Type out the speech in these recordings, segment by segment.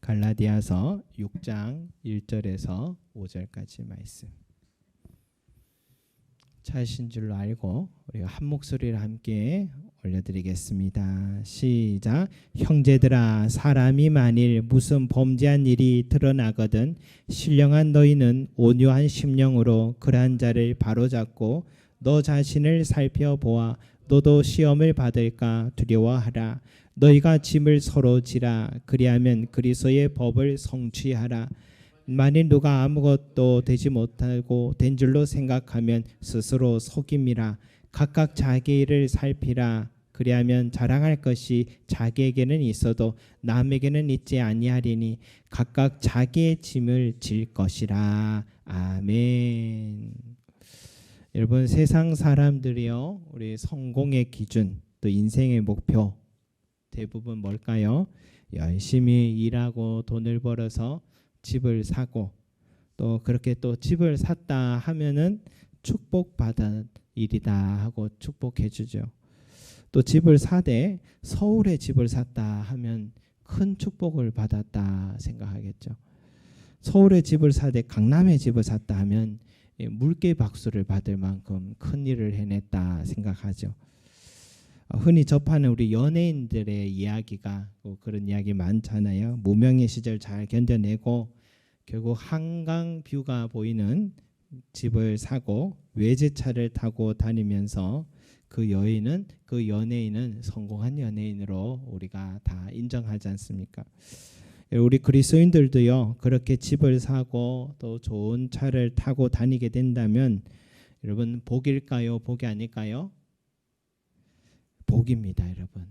갈라디아서 6장 1절에서 5절까지 말씀. 차이신 줄로 알고 우리가 한 목소리로 함께 올려드리겠습니다. 시작. 형제들아, 사람이 만일 무슨 범죄한 일이 드러나거든 신령한 너희는 온유한 심령으로 그러한 자를 바로잡고 너 자신을 살펴보아 너도 시험을 받을까 두려워하라. 너희가 짐을 서로 지라. 그리하면 그리스도의 법을 성취하라. 만일 누가 아무것도 되지 못하고 된 줄로 생각하면 스스로 속임이라. 각각 자기 일을 살피라. 그리하면 자랑할 것이 자기에게는 있어도 남에게는 있지 아니하리니 각각 자기의 짐을 질 것이라. 아멘. 여러분, 세상 사람들이요, 우리 성공의 기준 또 인생의 목표 대부분 뭘까요? 열심히 일하고 돈을 벌어서 집을 사고 또 그렇게 또 집을 샀다 하면은 축복받은 일이다 하고 축복해 주죠. 또 집을 사되 서울에 집을 샀다 하면 큰 축복을 받았다 생각하겠죠. 서울에 집을 사되 강남에 집을 샀다 하면 물개 박수를 받을 만큼 큰 일을 해냈다 생각하죠. 흔히 접하는 우리 연예인들의 이야기가 그런 이야기 많잖아요. 무명의 시절 잘 견뎌내고 결국 한강 뷰가 보이는 집을 사고 외제차를 타고 다니면서 그 연예인은 성공한 연예인으로 우리가 다 인정하지 않습니까? 우리 그리스도인들도요, 그렇게 집을 사고 또 좋은 차를 타고 다니게 된다면 여러분, 복일까요? 복이 아닐까요? 복입니다, 여러분.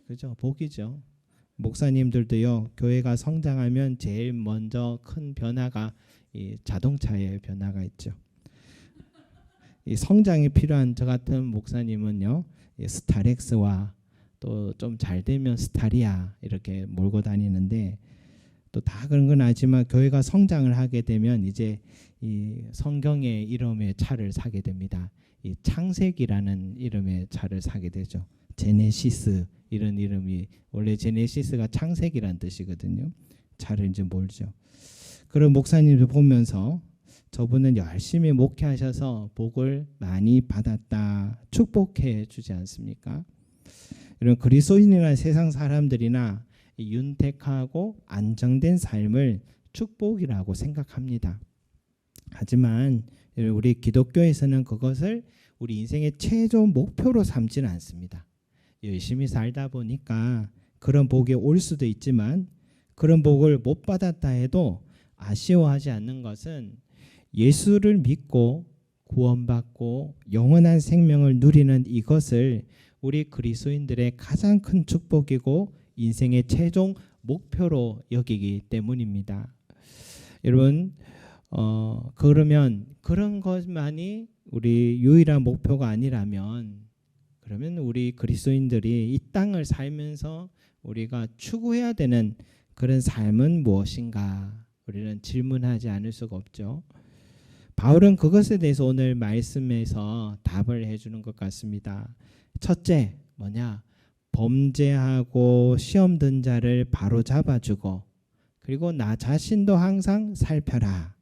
그죠? 복이죠. 목사님들도요, 교회가 성장하면 제일 먼저 큰 변화가 이 자동차의 변화가 있죠. 이 성장이 필요한 저 같은 목사님은요, 이 스타렉스와 또 좀 잘 되면 스타리아 이렇게 몰고 다니는데 또 다 그런 건 아니지만 교회가 성장을 하게 되면 이제 이 성경의 이름의 차를 사게 됩니다. 이 창세기라는 이름의 차를 사게 되죠. 제네시스 이런 이름이 원래 제네시스가 창세기란 뜻이거든요. 차를 이제 몰죠. 그런 목사님들 보면서 저분은 열심히 목회하셔서 복을 많이 받았다 축복해 주지 않습니까? 이런 그리스도인이나 세상 사람들이나 윤택하고 안정된 삶을 축복이라고 생각합니다. 하지만 우리 기독교에서는 그것을 우리 인생의 최종 목표로 삼지는 않습니다. 열심히 살다 보니까 그런 복이 올 수도 있지만 그런 복을 못 받았다 해도 아쉬워하지 않는 것은 예수를 믿고 구원받고 영원한 생명을 누리는 이것을 우리 그리스도인들의 가장 큰 축복이고 인생의 최종 목표로 여기기 때문입니다. 여러분, 그러면 그런 것만이 우리 유일한 목표가 아니라면 그러면 우리 그리스도인들이 이 땅을 살면서 우리가 추구해야 되는 그런 삶은 무엇인가? 우리는 질문하지 않을 수가 없죠. 바울은 그것에 대해서 오늘 말씀에서 답을 해주는 것 같습니다. 첫째, 뭐냐? 범죄하고 시험 든 자를 바로 잡아주고 그리고 나 자신도 항상 살펴라.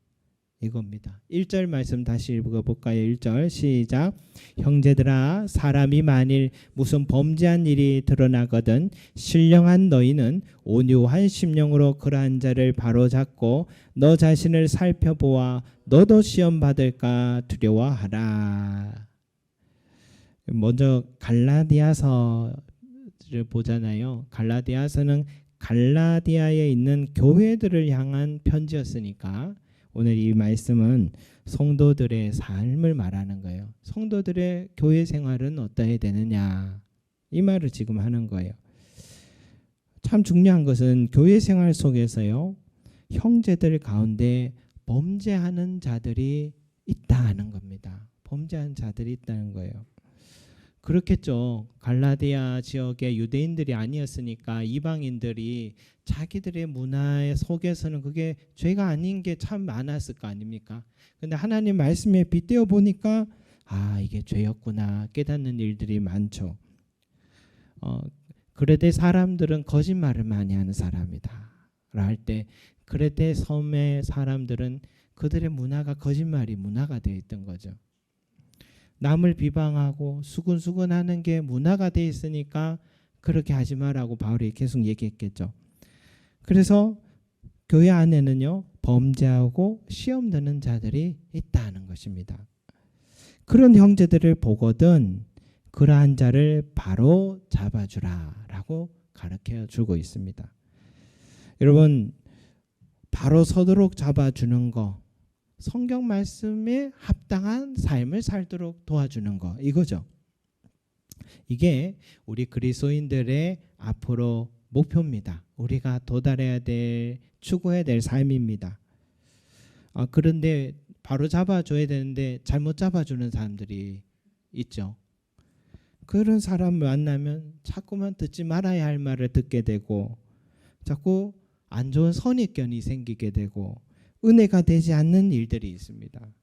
이겁니다. 1절 말씀 다시 읽어볼까요? 1절 시작. 형제들아, 사람이 만일 무슨 범죄한 일이 드러나거든 신령한 너희는 온유한 심령으로 그러한 자를 바로잡고 너 자신을 살펴보아 너도 시험 받을까 두려워하라. 먼저 갈라디아서를 보잖아요. 갈라디아서는 갈라디아에 있는 교회들을 향한 편지였으니까 오늘 이 말씀은 성도들의 삶을 말하는 거예요. 성도들의 교회 생활은 어떠해야 되느냐 이 말을 지금 하는 거예요. 참 중요한 것은 교회 생활 속에서요, 형제들 가운데 범죄하는 자들이 있다 하는 겁니다. 범죄하는 자들이 있다는 거예요. 그렇겠죠. 갈라디아 지역의 유대인들이 아니었으니까 이방인들이 자기들의 문화 속에서는 그게 죄가 아닌 게 참 많았을 거 아닙니까? 근데 하나님 말씀에 빗대어 보니까 이게 죄였구나 깨닫는 일들이 많죠. 그래도 사람들은 거짓말을 많이 하는 사람이다 할 때 그레테 섬의 사람들은 그들의 문화가 거짓말이 문화가 되어 있던 거죠. 남을 비방하고 수근수근하는 게 문화가 되어 있으니까 그렇게 하지 마라고 바울이 계속 얘기했겠죠. 그래서 교회 안에는요, 범죄하고 시험 드는 자들이 있다는 것입니다. 그런 형제들을 보거든 그러한 자를 바로 잡아주라 라고 가르쳐 주고 있습니다. 여러분, 바로 서도록 잡아주는 거, 성경 말씀에 합당한 삶을 살도록 도와주는 거, 이거죠. 이게 우리 그리스도인들의 앞으로 목표입니다. 우리가 도달해야 될, 추구해야 될 삶입니다. 그런데 바로 잡아줘야 되는데 잘못 잡아주는 사람들이 있죠. 그런 사람을 만나면 자꾸만 듣지 말아야 할 말을 듣게 되고 자꾸 안 좋은 선입견이 생기게 되고 은혜가 되지 않는 일들이 있습니다.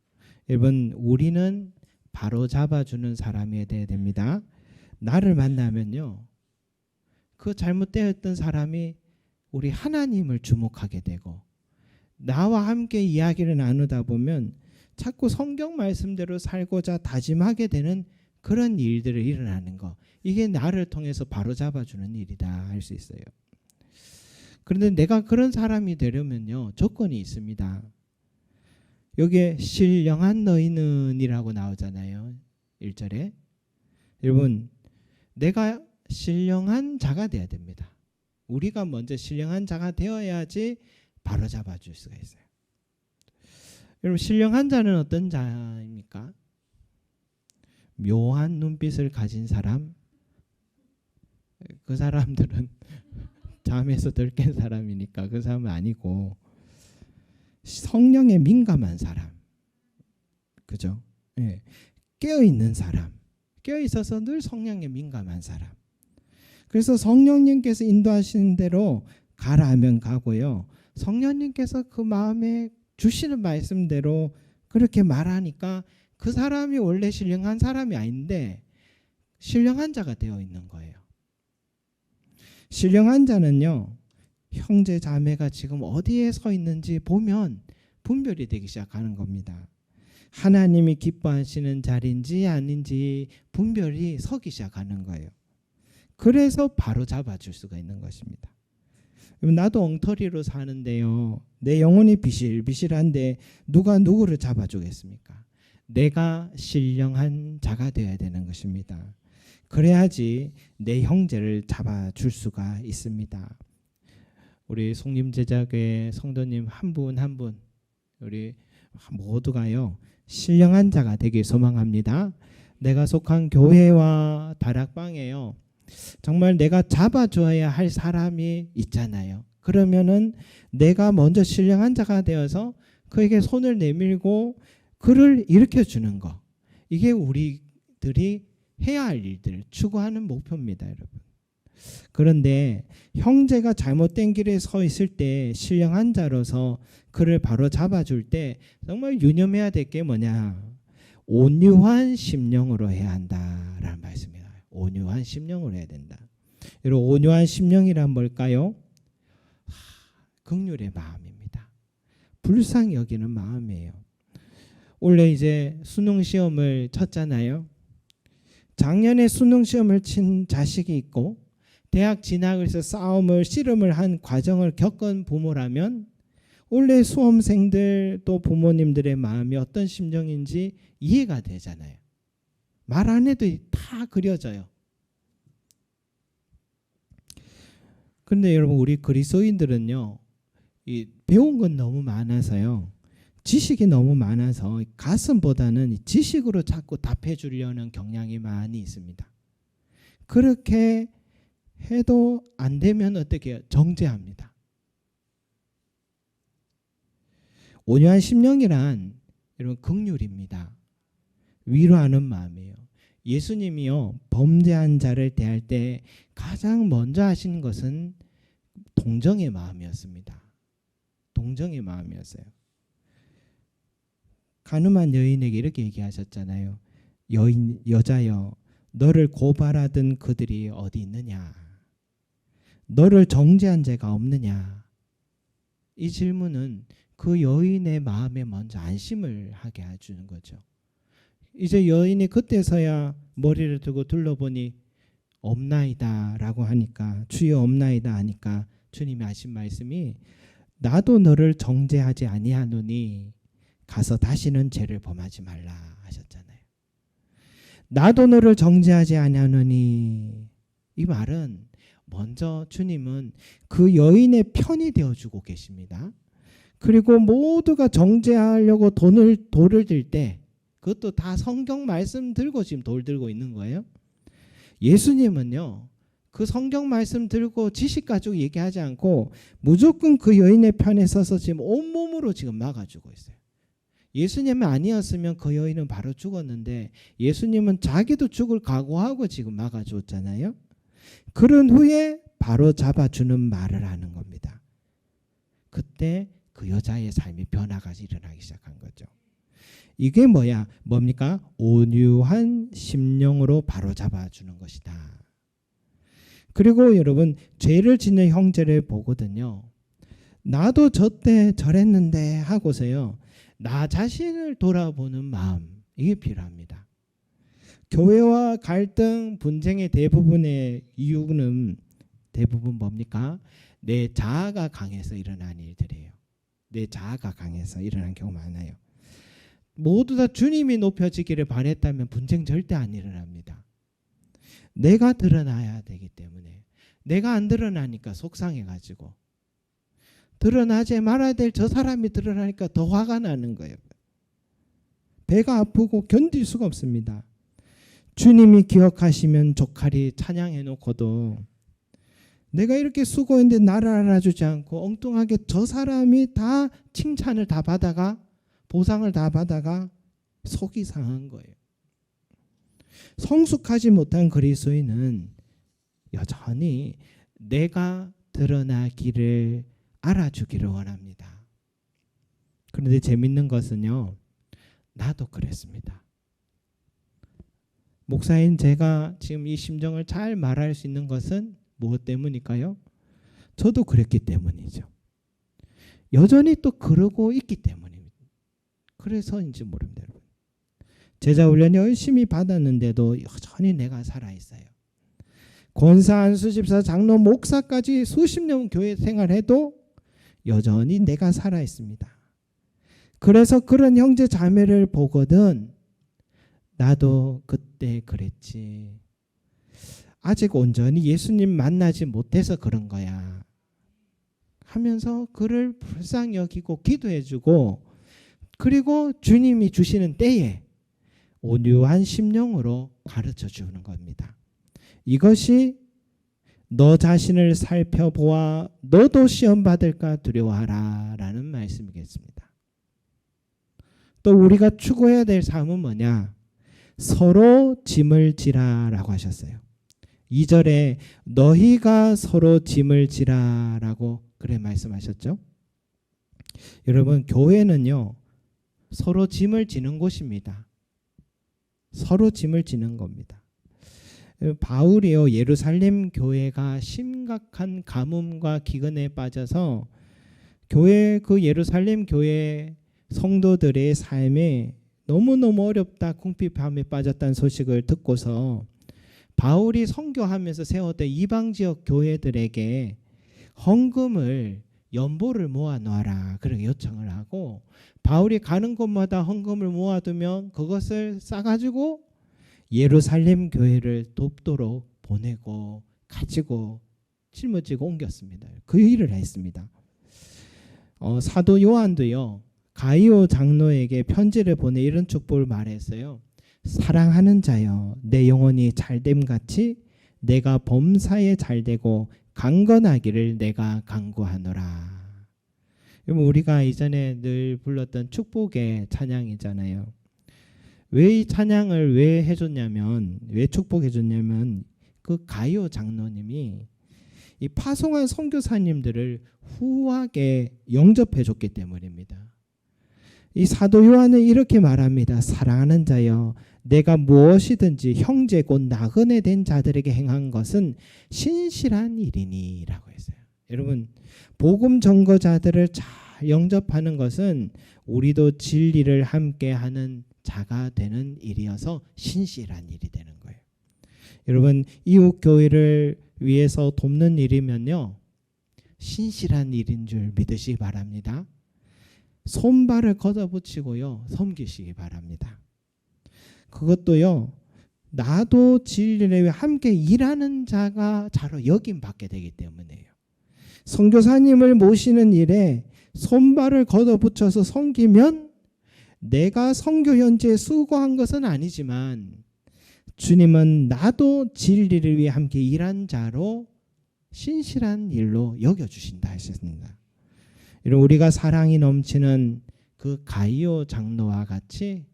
여러분, 우리는 바로 잡아주는 사람이 되어야 됩니다. 나를 만나면요, 그 잘못되었던 사람이 우리 하나님을 주목하게 되고 나와 함께 이야기를 나누다 보면 자꾸 성경 말씀대로 살고자 다짐하게 되는 그런 일들이 일어나는 거, 이게 나를 통해서 바로 잡아주는 일이다 할 수 있어요. 그런데 내가 그런 사람이 되려면요, 조건이 있습니다. 여기에 신령한 너희는 이라고 나오잖아요. 1절에. 여러분, 내가 신령한 자가 되어야 됩니다. 우리가 먼저 신령한 자가 되어야지 바로 잡아줄 수가 있어요. 여러분, 신령한 자는 어떤 자입니까? 묘한 눈빛을 가진 사람, 그 사람들은 잠에서 덜 깬 사람이니까 그 사람은 아니고, 성령에 민감한 사람, 그죠? 예. 깨어있는 사람, 깨어있어서 늘 성령에 민감한 사람. 그래서 성령님께서 인도하시는 대로 가라 하면 가고요, 성령님께서 그 마음에 주시는 말씀대로 그렇게 말하니까 그 사람이 원래 신령한 사람이 아닌데 신령한 자가 되어 있는 거예요. 신령한 자는요, 형제 자매가 지금 어디에 서 있는지 보면 분별이 되기 시작하는 겁니다. 하나님이 기뻐하시는 자리인지 아닌지 분별이 서기 시작하는 거예요. 그래서 바로 잡아줄 수가 있는 것입니다. 나도 엉터리로 사는데요, 내 영혼이 비실비실한데 누가 누구를 잡아주겠습니까? 내가 신령한 자가 되어야 되는 것입니다. 그래야지 내 형제를 잡아줄 수가 있습니다. 우리 송림제자교회 성도님 한 분 한 분, 우리 모두가요, 신령한 자가 되길 소망합니다. 내가 속한 교회와 다락방에요, 정말 내가 잡아줘야 할 사람이 있잖아요. 그러면은 내가 먼저 신령한 자가 되어서 그에게 손을 내밀고 그를 일으켜주는 거, 이게 우리들이 해야 할 일들, 추구하는 목표입니다, 여러분. 그런데 형제가 잘못된 길에 서 있을 때 신령한 자로서 그를 바로 잡아줄 때 정말 유념해야 될 게 뭐냐, 온유한 심령으로 해야 한다라는 말씀이에요. 온유한 심령으로 해야 된다. 여러분, 온유한 심령이란 뭘까요? 긍휼의 마음입니다. 불쌍히 여기는 마음이에요. 원래 이제 수능 시험을 쳤잖아요. 작년에 수능 시험을 친 자식이 있고 대학 진학을 해서 싸움을, 씨름을 한 과정을 겪은 부모라면 원래 수험생들 또 부모님들의 마음이 어떤 심정인지 이해가 되잖아요. 말 안 해도 다 그려져요. 그런데 여러분, 우리 그리스도인들은요, 이 배운 건 너무 많아서요, 지식이 너무 많아서 가슴보다는 지식으로 자꾸 답해 주려는 경향이 많이 있습니다. 그렇게 해도 안 되면 어떻게 해요? 정죄합니다. 온유한 심령이란 여러분 긍휼입니다. 위로하는 마음이에요. 예수님이요, 범죄한 자를 대할 때 가장 먼저 하신 것은 동정의 마음이었습니다. 동정의 마음이었어요. 가늠한 여인에게 이렇게 얘기하셨잖아요. 여자여, 너를 고발하던 그들이 어디 있느냐? 너를 정죄한 자가 없느냐? 이 질문은 그 여인의 마음에 먼저 안심을 하게 해주는 거죠. 이제 여인이 그때서야 머리를 들고 둘러보니 없나이다 라고 하니까, 주여 없나이다 하니까 주님이 하신 말씀이 나도 너를 정죄하지 아니하노니 가서 다시는 죄를 범하지 말라 하셨잖아요. 나도 너를 정죄하지 아니하노니, 이 말은 먼저 주님은 그 여인의 편이 되어주고 계십니다. 그리고 모두가 정죄하려고 돌을 들 때, 그것도 다 성경 말씀 들고 지금 돌 들고 있는 거예요. 예수님은요, 그 성경 말씀 들고 지식 가지고 얘기하지 않고 무조건 그 여인의 편에 서서 지금 온몸으로 지금 막아주고 있어요. 예수님이 아니었으면 그 여인은 바로 죽었는데 예수님은 자기도 죽을 각오하고 지금 막아줬잖아요. 그런 후에 바로 잡아주는 말을 하는 겁니다. 그때 그 여자의 삶이 변화가 일어나기 시작한 거죠. 이게 뭡니까? 온유한 심령으로 바로 잡아주는 것이다. 그리고 여러분, 죄를 짓는 형제를 보거든요. 나도 저때 저랬는데 하고서요, 나 자신을 돌아보는 마음, 이게 필요합니다. 교회와 갈등, 분쟁의 대부분의 이유는 대부분 뭡니까? 내 자아가 강해서 일어난 일들이에요. 내 자아가 강해서 일어난 경우 많아요. 모두 다 주님이 높여지기를 바랬다면 분쟁 절대 안 일어납니다. 내가 드러나야 되기 때문에, 내가 안 드러나니까 속상해가지고, 드러나지 말아야 될 저 사람이 드러나니까 더 화가 나는 거예요. 배가 아프고 견딜 수가 없습니다. 주님이 기억하시면 조카리 찬양해 놓고도 내가 이렇게 수고했는데 나를 알아주지 않고 엉뚱하게 저 사람이 다 칭찬을 다 받아가, 보상을 다 받아가 속이 상한 거예요. 성숙하지 못한 그리스도인은 여전히 내가 드러나기를 알아주기를 원합니다. 그런데 재밌는 것은요, 나도 그랬습니다. 목사인 제가 지금 이 심정을 잘 말할 수 있는 것은 무엇 때문일까요? 저도 그랬기 때문이죠. 여전히 또 그러고 있기 때문입니다. 그래서인지 모릅니다. 여러분. 제자 훈련 열심히 받았는데도 여전히 내가 살아있어요. 권사, 안수집사, 장로, 목사까지 수십 년 교회 생활해도 여전히 내가 살아있습니다. 그래서 그런 형제 자매를 보거든 나도 그때 그랬지. 아직 온전히 예수님 만나지 못해서 그런 거야 하면서 그를 불쌍히 여기고 기도해주고, 그리고 주님이 주시는 때에 온유한 심령으로 가르쳐 주는 겁니다. 이것이 너 자신을 살펴보아 너도 시험 받을까 두려워하라 라는 말씀이겠습니다. 또 우리가 추구해야 될 삶은 뭐냐? 서로 짐을 지라 라고 하셨어요. 2절에 너희가 서로 짐을 지라 라고 그래 말씀하셨죠. 여러분, 교회는요 서로 짐을 지는 곳입니다. 서로 짐을 지는 겁니다. 바울이요, 예루살렘 교회가 심각한 가뭄과 기근에 빠져서 그 예루살렘 교회 성도들의 삶에 너무너무 어렵다, 궁핍함에 빠졌다는 소식을 듣고서 바울이 선교하면서 세웠던 이방 지역 교회들에게 헌금을, 연보를 모아놓아라 그렇게 요청을 하고, 바울이 가는 곳마다 헌금을 모아두면 그것을 싸가지고 예루살렘 교회를 돕도록 보내고 가지고 짊어지고 옮겼습니다. 그 일을 했습니다. 사도 요한도요, 가이오 장로에게 편지를 보내 이런 축복을 말했어요. 사랑하는 자여, 내 영혼이 잘됨같이 내가 범사에 잘되고 강건하기를 내가 간구하노라. 우리가 이전에 늘 불렀던 축복의 찬양이잖아요. 왜 이 찬양을 왜 해줬냐면, 왜 축복해줬냐면, 그 가이오 장로님이 이 파송한 선교사님들을 후하게 영접해줬기 때문입니다. 이 사도 요한은 이렇게 말합니다. 사랑하는 자여, 내가 무엇이든지 형제 곧 나그네 된 자들에게 행한 것은 신실한 일이니 라고 했어요. 여러분, 복음 전거자들을 잘 영접하는 것은 우리도 진리를 함께하는 자가 되는 일이어서 신실한 일이 되는 거예요. 여러분, 이웃 교회를 위해서 돕는 일이면요, 신실한 일인 줄 믿으시기 바랍니다. 손발을 걷어붙이고요, 섬기시기 바랍니다. 그것도요, 나도 진리를 위해 함께 일하는 자가 자로 여김 받게 되기 때문이에요. 선교사님을 모시는 일에 손발을 걷어붙여서 섬기면 내가 선교 현지에 수고한 것은 아니지만 주님은 나도 진리를 위해 함께 일한 자로 신실한 일로 여겨주신다 하셨습니다. 여러분, 우리가 사랑이 넘치는 그 가이오 장로와 같이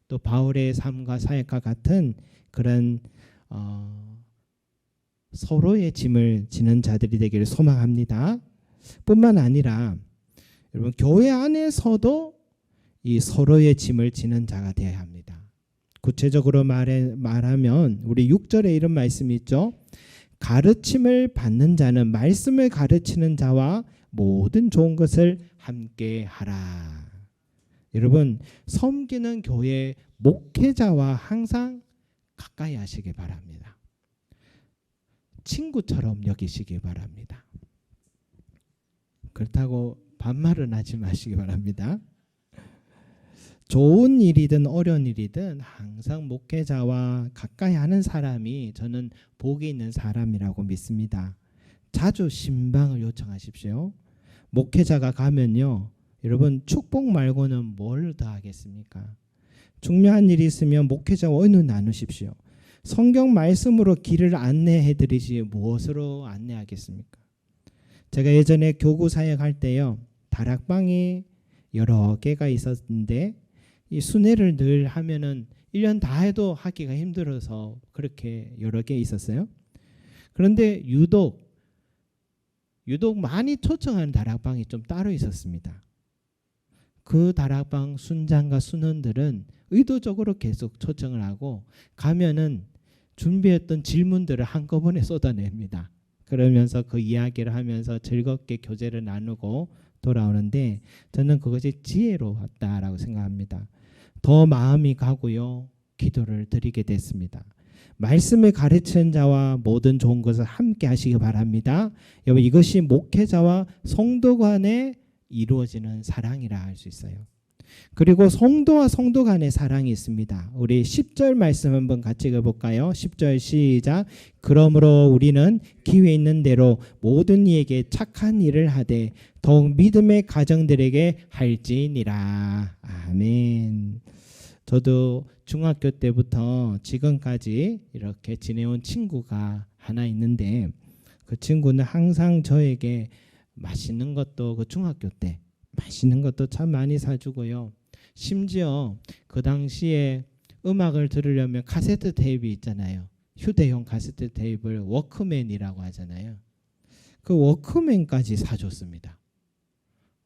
또 바울의 삶과 사역과 같은 그런 서로의 짐을 지는 자들이 되기를 소망합니다. 뿐만 아니라 여러분, 교회 안에서도 이 서로의 짐을 지는 자가 되어야 합니다. 구체적으로 말하면 우리 6절에 이런 말씀이 있죠. 가르침을 받는 자는 말씀을 가르치는 자와 모든 좋은 것을 함께 하라. 여러분, 섬기는 교회 목회자와 항상 가까이 하시기 바랍니다. 친구처럼 여기시기 바랍니다. 그렇다고 반말은 하지 마시기 바랍니다. 좋은 일이든 어려운 일이든 항상 목회자와 가까이 하는 사람이 저는 복이 있는 사람이라고 믿습니다. 자주 신방을 요청하십시오. 목회자가 가면요, 여러분, 축복 말고는 뭘 더 하겠습니까? 중요한 일이 있으면 목회자와 언을 나누십시오. 성경 말씀으로 길을 안내해 드리지 무엇으로 안내하겠습니까? 제가 예전에 교구 사역할 때요, 다락방이 여러 개가 있었는데 이 순회를 늘 하면은 1년 다 해도 하기가 힘들어서 그렇게 여러 개 있었어요. 그런데 유독 많이 초청하는 다락방이 좀 따로 있었습니다. 그 다락방 순장과 순원들은 의도적으로 계속 초청을 하고 가면은 준비했던 질문들을 한꺼번에 쏟아냅니다. 그러면서 그 이야기를 하면서 즐겁게 교제를 나누고 돌아오는데 저는 그것이 지혜로웠다라고 생각합니다. 더 마음이 가고요, 기도를 드리게 됐습니다. 말씀을 가르치는 자와 모든 좋은 것을 함께 하시기 바랍니다. 여러분, 이것이 목회자와 성도 간에 이루어지는 사랑이라 할 수 있어요. 그리고 성도와 성도 간의 사랑이 있습니다. 우리 10절 말씀 한번 같이 읽어볼까요? 10절 시작. 그러므로 우리는 기회 있는 대로 모든 이에게 착한 일을 하되 더욱 믿음의 가정들에게 할지니라. 아멘. 저도 중학교 때부터 지금까지 이렇게 지내온 친구가 하나 있는데 그 친구는 항상 저에게 맛있는 것도 그 중학교 때 맛있는 것도 참 많이 사주고요. 심지어 그 당시에 음악을 들으려면 카세트 테이프 있잖아요. 휴대용 카세트 테이프를 워크맨이라고 하잖아요. 그 워크맨까지 사줬습니다.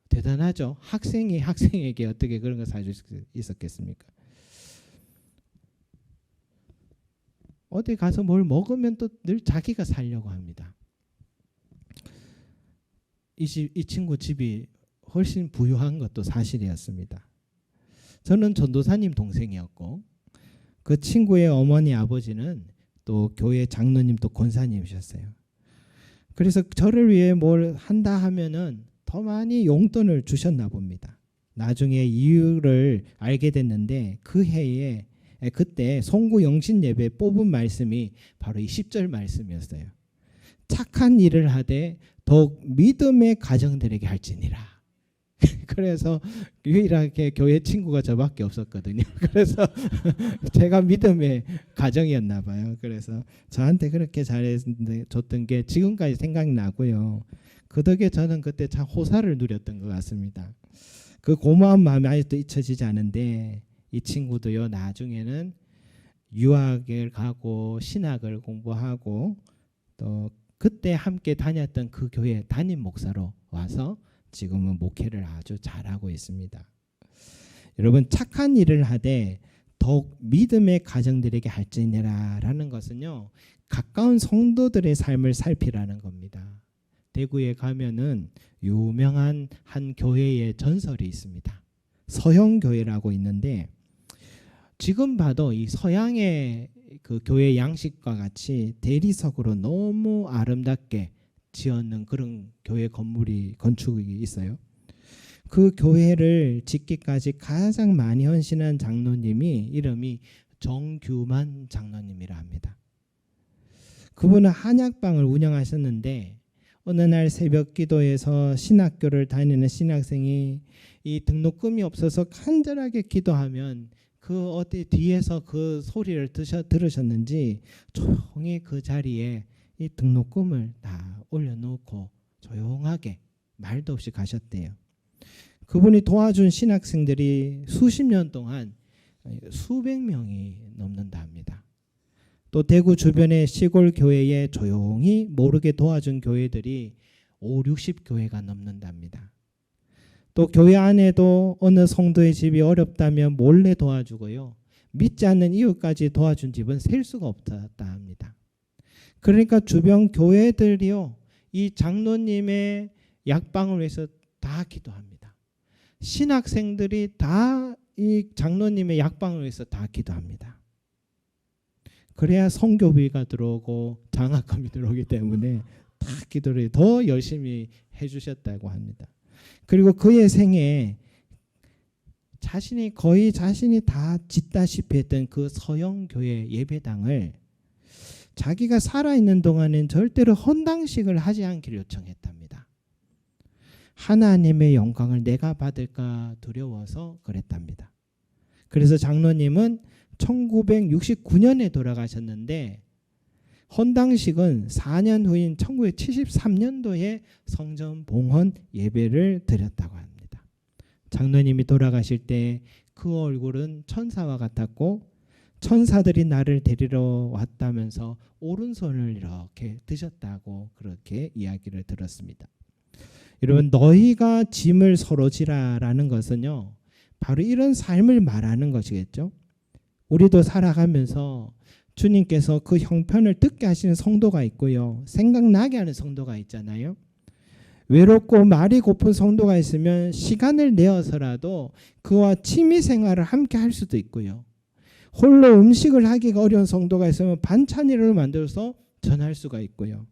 대단하죠. 학생이 학생에게 어떻게 그런 걸 사줄 수 있었겠습니까? 어디 가서 뭘 먹으면 또 늘 자기가 살려고 합니다. 이 친구 집이 훨씬 부유한 것도 사실이었습니다. 저는 전도사님 동생이었고 그 친구의 어머니 아버지는 또 교회 장로님 또 권사님이셨어요. 그래서 저를 위해 뭘 한다 하면은 더 많이 용돈을 주셨나 봅니다. 나중에 이유를 알게 됐는데 그 해에 그때 송구 영신 예배 뽑은 말씀이 바로 이 10절 말씀이었어요. 착한 일을 하되 더욱 믿음의 가정들에게 할지니라. 그래서 유일하게 교회 친구가 저밖에 없었거든요. 그래서 제가 믿음의 가정이었나 봐요. 그래서 저한테 그렇게 잘해줬던 게 지금까지 생각나고요. 그 덕에 저는 그때 참 호사를 누렸던 것 같습니다. 그 고마운 마음이 아직도 잊혀지지 않은데 이 친구도요, 나중에는 유학을 가고 신학을 공부하고 또 그때 함께 다녔던 그 교회 담임 목사로 와서 지금은 목회를 아주 잘하고 있습니다. 여러분, 착한 일을 하되 더욱 믿음의 가정들에게 할지니라 라는 것은요, 가까운 성도들의 삶을 살피라는 겁니다. 대구에 가면은 유명한 한 교회의 전설이 있습니다. 서형교회라고 있는데 지금 봐도 이 서양의 그 교회 양식과 같이 대리석으로 너무 아름답게 지었는 그런 교회 건축이 있어요. 그 교회를 짓기까지 가장 많이 헌신한 장로님이 이름이 정규만 장로님이라 합니다. 그분은 한약방을 운영하셨는데 어느 날 새벽 기도에서 신학교를 다니는 신학생이 이 등록금이 없어서 간절하게 기도하면 그 어디 뒤에서 그 소리를 들으셨는지 조용히 그 자리에 이 등록금을 다 올려놓고 조용하게 말도 없이 가셨대요. 그분이 도와준 신학생들이 수십 년 동안 수백 명이 넘는다 합니다. 또 대구 주변의 시골 교회에 조용히 모르게 도와준 교회들이 5, 60교회가 넘는답니다. 또 교회 안에도 어느 성도의 집이 어렵다면 몰래 도와주고요. 믿지 않는 이웃까지 도와준 집은 셀 수가 없었다 합니다. 그러니까 주변 교회들이요, 이 장로님의 약방을 위해서 다 기도합니다. 신학생들이 다 이 장로님의 약방을 위해서 다 기도합니다. 그래야 성교비가 들어오고 장학금이 들어오기 때문에 다 기도를 더 열심히 해주셨다고 합니다. 그리고 그의 생에 자신이 다 짓다시피 했던 그 서영교회 예배당을 자기가 살아있는 동안엔 절대로 헌당식을 하지 않기를 요청했답니다. 하나님의 영광을 내가 받을까 두려워서 그랬답니다. 그래서 장로님은 1969년에 돌아가셨는데 헌당식은 4년 후인 1973년도에 성전 봉헌 예배를 드렸다고 합니다. 장로님이 돌아가실 때 그 얼굴은 천사와 같았고 천사들이 나를 데리러 왔다면서 오른손을 이렇게 드셨다고 그렇게 이야기를 들었습니다. 여러분, 너희가 짐을 서로 지라라는 것은요, 바로 이런 삶을 말하는 것이겠죠. 우리도 살아가면서 주님께서 그 형편을 듣게 하시는 성도가 있고요, 생각나게 하는 성도가 있잖아요. 외롭고 말이 고픈 성도가 있으면 시간을 내어서라도 그와 취미생활을 함께 할 수도 있고요, 홀로 음식을 하기가 어려운 성도가 있으면 반찬이라도 만들어서 전할 수가 있고요,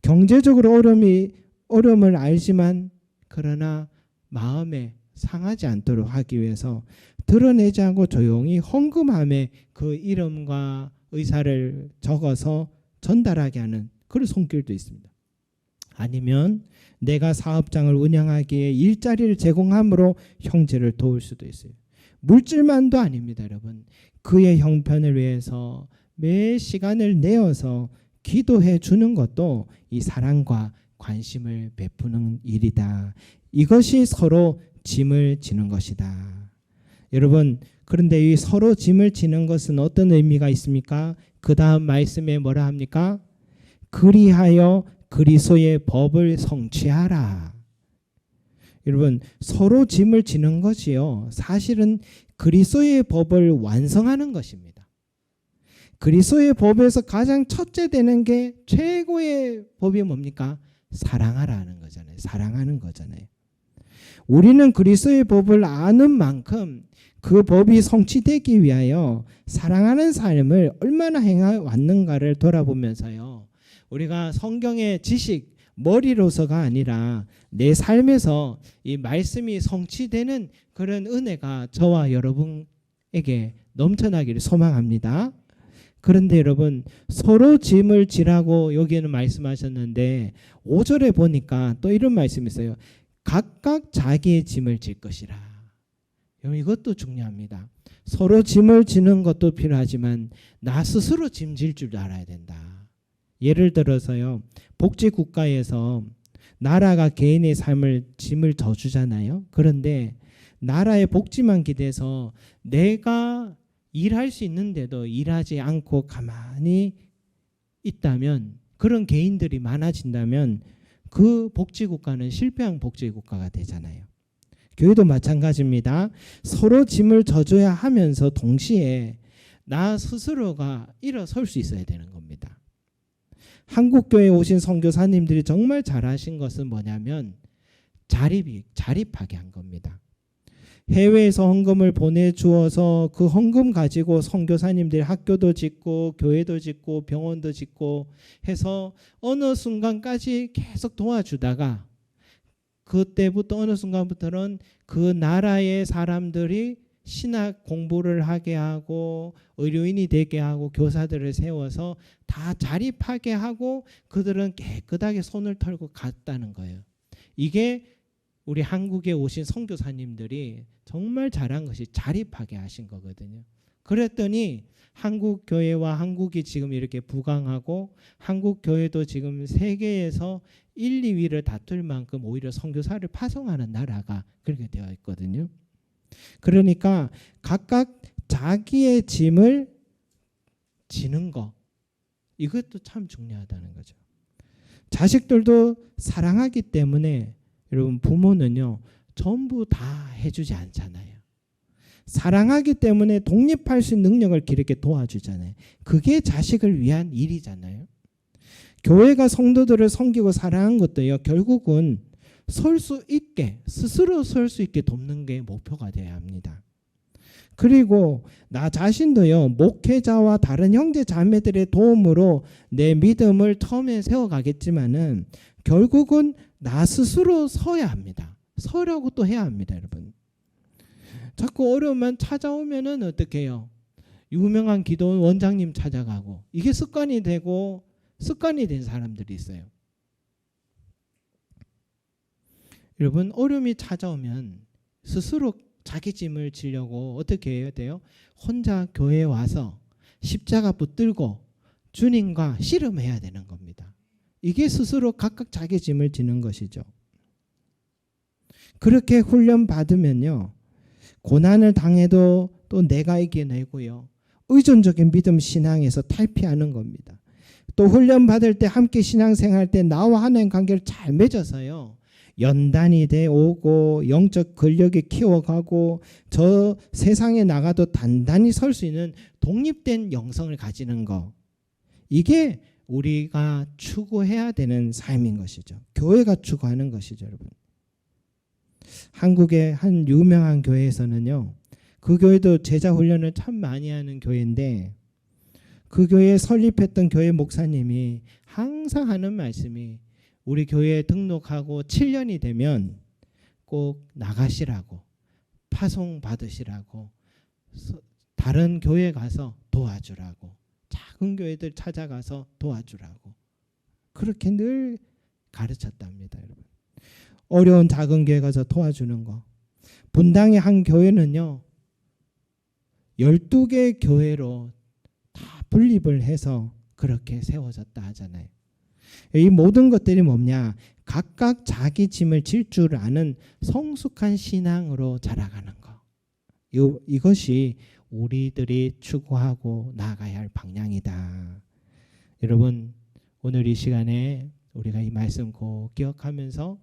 경제적으로 어려움을 알지만 그러나 마음에 상하지 않도록 하기 위해서 드러내지 않고 조용히 헌금함에 그 이름과 의사를 적어서 전달하게 하는 그런 손길도 있습니다. 아니면 내가 사업장을 운영하기에 일자리를 제공함으로 형제를 도울 수도 있어요. 물질만도 아닙니다, 여러분. 그의 형편을 위해서 매 시간을 내어서 기도해 주는 것도 이 사랑과 관심을 베푸는 일이다. 이것이 서로 짐을 지는 것이다. 여러분, 그런데 이 서로 짐을 지는 것은 어떤 의미가 있습니까? 그 다음 말씀에 뭐라 합니까? 그리하여 그리스도의 법을 성취하라. 여러분, 서로 짐을 지는 것이요, 사실은 그리스도의 법을 완성하는 것입니다. 그리스도의 법에서 가장 첫째 되는 게 최고의 법이 뭡니까? 사랑하라는 거잖아요. 사랑하는 거잖아요. 우리는 그리스도의 법을 아는 만큼 그 법이 성취되기 위하여 사랑하는 삶을 얼마나 행해왔는가를 돌아보면서요, 우리가 성경의 지식, 머리로서가 아니라 내 삶에서 이 말씀이 성취되는 그런 은혜가 저와 여러분에게 넘쳐나기를 소망합니다. 그런데 여러분, 서로 짐을 지라고 여기에는 말씀하셨는데 5절에 보니까 또 이런 말씀이 있어요. 각각 자기의 짐을 질 것이라. 여러분, 이것도 중요합니다. 서로 짐을 지는 것도 필요하지만 나 스스로 짐질 줄 알아야 된다. 예를 들어서요, 복지국가에서 나라가 개인의 짐을 져주잖아요. 그런데 나라의 복지만 기대서 내가 일할 수 있는데도 일하지 않고 가만히 있다면, 그런 개인들이 많아진다면 그 복지국가는 실패한 복지국가가 되잖아요. 교회도 마찬가지입니다. 서로 짐을 져줘야 하면서 동시에 나 스스로가 일어설 수 있어야 되는 겁니다. 한국교회에 오신 선교사님들이 정말 잘하신 것은 뭐냐면 자립하게 한 겁니다. 해외에서 헌금을 보내주어서 그 헌금 가지고 선교사님들이 학교도 짓고 교회도 짓고 병원도 짓고 해서 어느 순간까지 계속 도와주다가 그때부터 어느 순간부터는 그 나라의 사람들이 신학 공부를 하게 하고 의료인이 되게 하고 교사들을 세워서 다 자립하게 하고 그들은 깨끗하게 손을 털고 갔다는 거예요. 이게 우리 한국에 오신 선교사님들이 정말 잘한 것이 자립하게 하신 거거든요. 그랬더니 한국 교회와 한국이 지금 이렇게 부강하고 한국 교회도 지금 세계에서 1, 2위를 다툴 만큼 오히려 선교사를 파송하는 나라가 그렇게 되어 있거든요. 그러니까 각각 자기의 짐을 지는 거, 이것도 참 중요하다는 거죠. 자식들도 사랑하기 때문에 여러분 부모는요 전부 다 해주지 않잖아요. 사랑하기 때문에 독립할 수 있는 능력을 이렇게 도와주잖아요. 그게 자식을 위한 일이잖아요. 교회가 성도들을 섬기고 사랑한 것도요 결국은 설 수 있게 스스로 설 수 있게 돕는 게 목표가 되어야 합니다. 그리고 나 자신도요 목회자와 다른 형제 자매들의 도움으로 내 믿음을 처음에 세워가겠지만은 결국은 나 스스로 서야 합니다. 서려고 또 해야 합니다, 여러분. 자꾸 어려움만 찾아오면은 어떻게 해요? 유명한 기도원 원장님 찾아가고 이게 습관이 되고 습관이 된 사람들이 있어요. 여러분 어려움이 찾아오면 스스로 자기 짐을 지려고 어떻게 해야 돼요? 혼자 교회에 와서 십자가 붙들고 주님과 씨름해야 되는 겁니다. 이게 스스로 각각 자기 짐을 지는 것이죠. 그렇게 훈련 받으면요 고난을 당해도 또 내가 이겨내고요 의존적인 믿음 신앙에서 탈피하는 겁니다. 또 훈련 받을 때 함께 신앙생활할 때 나와 하나님 관계를 잘 맺어서요 연단이 돼 오고 영적 근력이 키워가고 저 세상에 나가도 단단히 설 수 있는 독립된 영성을 가지는 거, 이게 우리가 추구해야 되는 삶인 것이죠. 교회가 추구하는 것이죠, 여러분. 한국의 한 유명한 교회에서는요 그 교회도 제자 훈련을 참 많이 하는 교회인데 그 교회에 설립했던 교회 목사님이 항상 하는 말씀이 우리 교회에 등록하고 7년이 되면 꼭 나가시라고, 파송 받으시라고, 다른 교회 가서 도와주라고, 작은 교회들 찾아가서 도와주라고 그렇게 늘 가르쳤답니다, 여러분. 어려운 작은 교회 가서 도와주는 거. 분당의 한 교회는요 12개 교회로 다 분립을 해서 그렇게 세워졌다 하잖아요. 이 모든 것들이 뭐냐? 각각 자기 짐을 질 줄 아는 성숙한 신앙으로 자라가는 거. 이것이 우리들이 추구하고 나아가야 할 방향이다. 여러분 오늘 이 시간에 우리가 이 말씀 꼭 기억하면서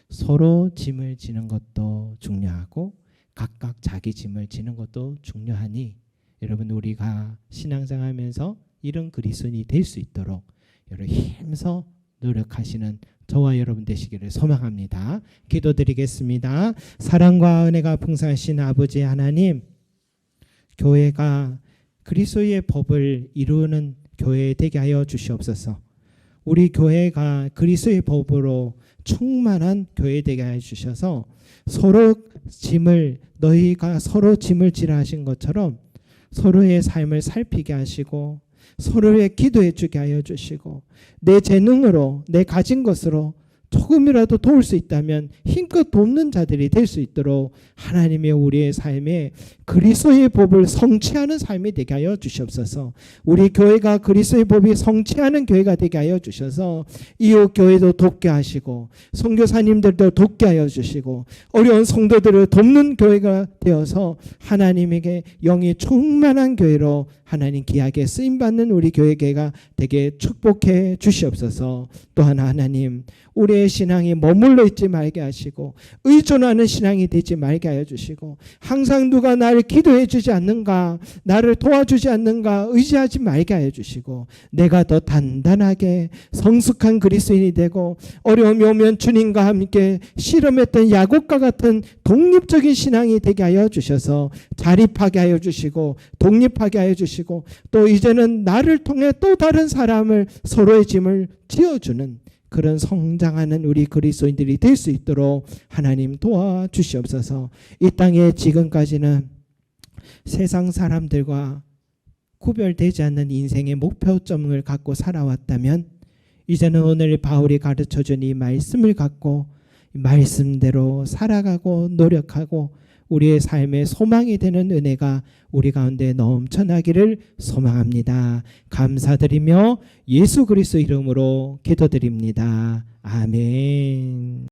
서로 짐을 지는 것도 중요하고 각각 자기 짐을 지는 것도 중요하니 여러분 우리가 신앙생활하면서 이런 그리스도인이 될 수 있도록 여러분 힘써 노력하시는 저와 여러분 되시기를 소망합니다. 기도드리겠습니다. 사랑과 은혜가 풍성하신 아버지 하나님, 교회가 그리스도의 법을 이루는 교회 되게 하여 주시옵소서. 우리 교회가 그리스도의 법으로 충만한 교회 되게 하여 주셔서 서로 너희가 서로 짐을 지라 하신 것처럼 서로의 삶을 살피게 하시고 서로의 기도해 주게 하여 주시고 내 재능으로 내 가진 것으로 조금이라도 도울 수 있다면 힘껏 돕는 자들이 될 수 있도록 하나님의 우리의 삶에 그리스도의 법을 성취하는 삶이 되게 하여 주시옵소서. 우리 교회가 그리스도의 법이 성취하는 교회가 되게 하여 주셔서 이웃 교회도 돕게 하시고 선교사님들도 돕게 하여 주시고 어려운 성도들을 돕는 교회가 되어서 하나님에게 영이 충만한 교회로 하나님 귀하게 쓰임받는 우리 교회가 되게 축복해 주시옵소서. 또한 하나님 우리의 신앙이 머물러 있지 말게 하시고 의존하는 신앙이 되지 말게 하여 주시고 항상 누가 나를 기도해 주지 않는가 나를 도와주지 않는가 의지하지 말게 하여 주시고 내가 더 단단하게 성숙한 그리스도인이 되고 어려움이 오면 주님과 함께 씨름했던 야곱과 같은 독립적인 신앙이 되게 하여 주셔서 자립하게 하여 주시고 독립하게 하여 주시고 또 이제는 나를 통해 또 다른 사람을 서로의 짐을 지어주는 그런 성장하는 우리 그리스도인들이 될 수 있도록 하나님 도와주시옵소서. 이 땅에 지금까지는 세상 사람들과 구별되지 않는 인생의 목표점을 갖고 살아왔다면 이제는 오늘 바울이 가르쳐준 이 말씀을 갖고 말씀대로 살아가고 노력하고 우리의 삶의 소망이 되는 은혜가 우리 가운데 넘쳐나기를 소망합니다. 감사드리며 예수 그리스도 이름으로 기도드립니다. 아멘.